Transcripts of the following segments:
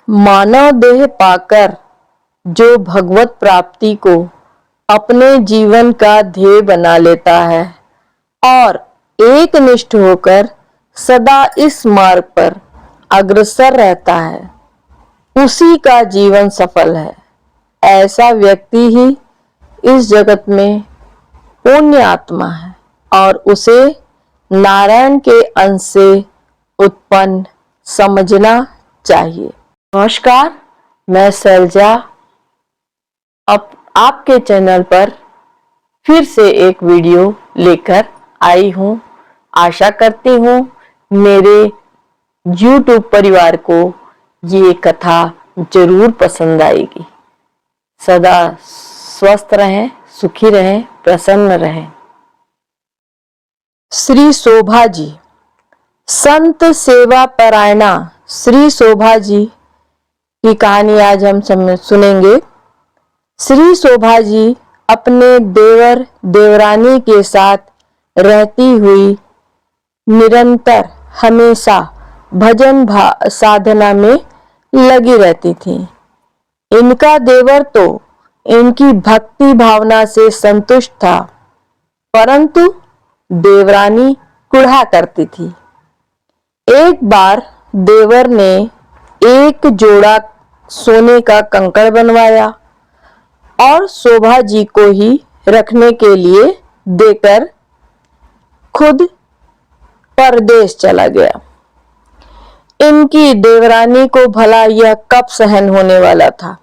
मानव देह पाकर जो भगवत प्राप्ति को अपने जीवन का ध्येय बना लेता है और एकनिष्ठ होकर सदा इस मार्ग पर अग्रसर रहता है, उसी का जीवन सफल है। ऐसा व्यक्ति ही इस जगत में पुण्य आत्मा है और उसे नारायण के अंश से उत्पन्न समझना चाहिए। नमस्कार, मैं शैलजा अब आपके चैनल पर फिर से एक वीडियो लेकर आई हूँ। आशा करती हूँ मेरे YouTube परिवार को ये कथा जरूर पसंद आएगी। सदा स्वस्थ रहें, सुखी रहें, प्रसन्न रहें। श्री शोभा जी, संत सेवा परायणा श्री शोभा जी की कहानी आज हम सुनेंगे। श्री शोभा जी अपने देवर देवरानी के साथ रहती हुई निरंतर हमेशा भजन साधना में लगी रहती थी। इनका देवर तो इनकी भक्ति भावना से संतुष्ट था, परंतु देवरानी कुढ़ा करती थी। एक बार देवर ने एक जोड़ा सोने का कंकड़ बनवाया और शोभा जी को ही रखने के लिए देकर खुद परदेश चला गया। इनकी देवरानी को भला यह कब सहन होने वाला था।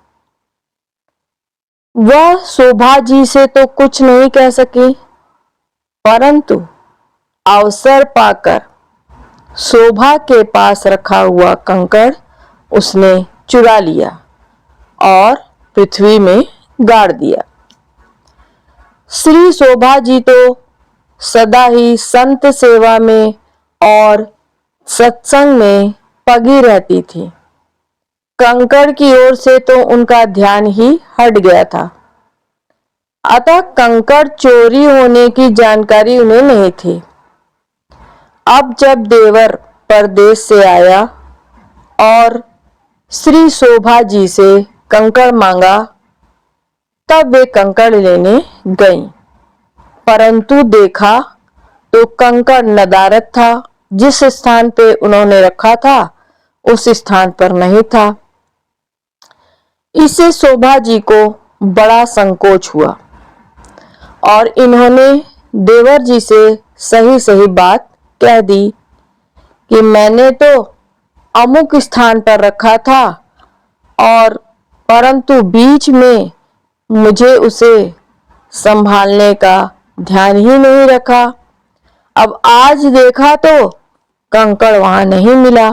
वह शोभा जी से तो कुछ नहीं कह सकी, परंतु अवसर पाकर शोभा के पास रखा हुआ कंकड़ उसने चुरा लिया और पृथ्वी में गाड़ दिया। श्री शोभा जी तो सदा ही संत सेवा में और सत्संग में पगी रहती थी। कंकड़ की ओर से तो उनका ध्यान ही हट गया था, अतः कंकड़ चोरी होने की जानकारी उन्हें नहीं थी। अब जब देवर परदेश से आया और श्री शोभा जी से कंकड़ मांगा, तब वे कंकड़ लेने गईं, परंतु देखा तो कंकड़ नदारद था। जिस स्थान पे उन्होंने रखा था उस स्थान पर नहीं था। इससे शोभा जी को बड़ा संकोच हुआ और इन्होंने देवर जी से सही सही बात कह दी कि मैंने तो अमुक स्थान पर रखा था और परंतु बीच में मुझे उसे संभालने का ध्यान ही नहीं रखा। अब आज देखा तो कंकड़ वहां नहीं मिला।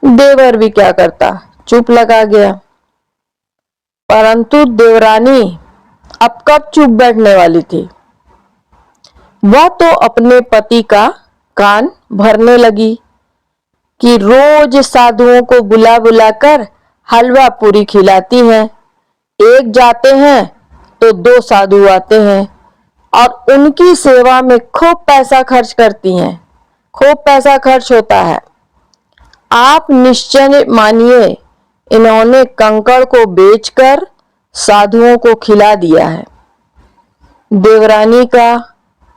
देवर भी क्या करता, चुप लगा गया। परंतु देवरानी अब कब चुप बैठने वाली थी। वह तो अपने पति का कान भरने लगी कि रोज साधुओं को बुला बुला कर हलवा पूरी खिलाती हैं। एक जाते हैं तो दो साधु आते हैं और उनकी सेवा में खूब पैसा खर्च करती हैं। खूब पैसा खर्च होता है। आप निश्चय मानिए, इन्होंने कंकड़ को बेचकर साधुओं को खिला दिया है। देवरानी का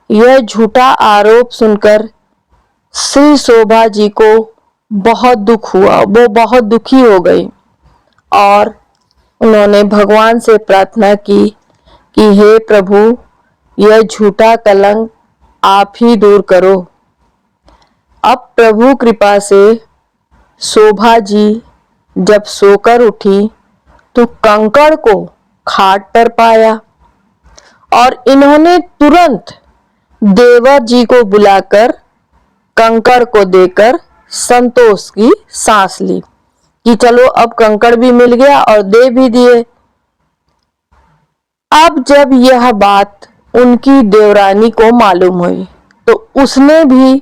यह झूठा आरोप सुनकर श्री शोभा जी को बहुत दुख हुआ। वो बहुत दुखी हो गई और उन्होंने भगवान से प्रार्थना की कि हे प्रभु, यह झूठा कलंक आप ही दूर करो। अब प्रभु कृपा से शोभा जी जब सोकर उठी तो कंकड़ को खाट पर पाया और इन्होंने तुरंत देवर जी को बुलाकर कंकड़ को देकर संतोष की सांस ली कि चलो अब कंकड़ भी मिल गया और दे भी दिए। अब जब यह बात उनकी देवरानी को मालूम हुई तो उसने भी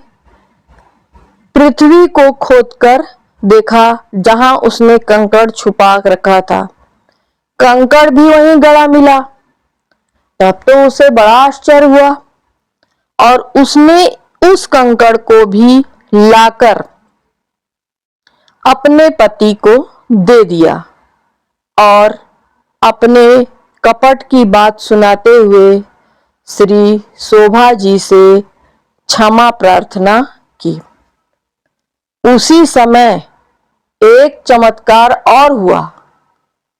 पृथ्वी को खोदकर देखा जहां उसने कंकड़ छुपा रखा था। कंकड़ भी वहीं गड़ा मिला। तब तो उसे बड़ा आश्चर्य हुआ और उसने उस कंकड़ को भी लाकर अपने पति को दे दिया और अपने कपट की बात सुनाते हुए श्री शोभा जी से क्षमा प्रार्थना की। उसी समय एक चमत्कार और हुआ।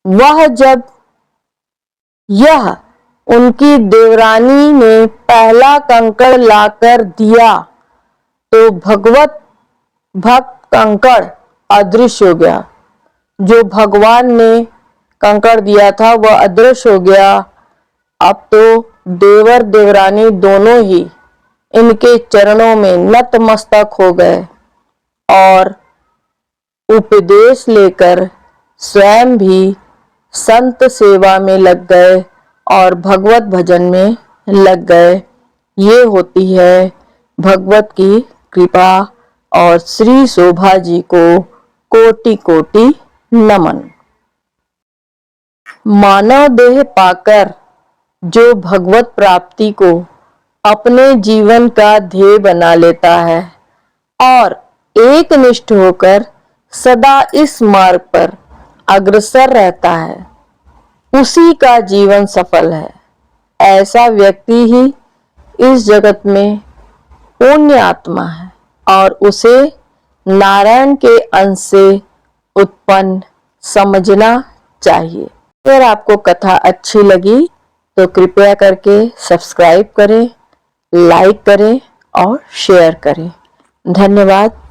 वह जब यह उनकी देवरानी ने पहला कंकड़ लाकर दिया तो भगवत भक्त कंकड़ अदृश्य हो गया। जो भगवान ने कंकड़ दिया था वह अदृश्य हो गया। अब तो देवर देवरानी दोनों ही इनके चरणों में नतमस्तक हो गए और उपदेश लेकर स्वयं भी संत सेवा में लग गए और भगवत भजन में लग गए। ये होती है भगवत की कृपा और श्री शोभा जी को कोटि कोटि नमन। मानव देह पाकर जो भगवत प्राप्ति को अपने जीवन का ध्येय बना लेता है और एक निष्ठ होकर सदा इस मार्ग पर अग्रसर रहता है, उसी का जीवन सफल है। ऐसा व्यक्ति ही इस जगत में पुण्य आत्मा है और उसे नारायण के अंश से उत्पन्न समझना चाहिए। अगर आपको कथा अच्छी लगी तो कृपया करके सब्सक्राइब करें, लाइक करें और शेयर करें। धन्यवाद।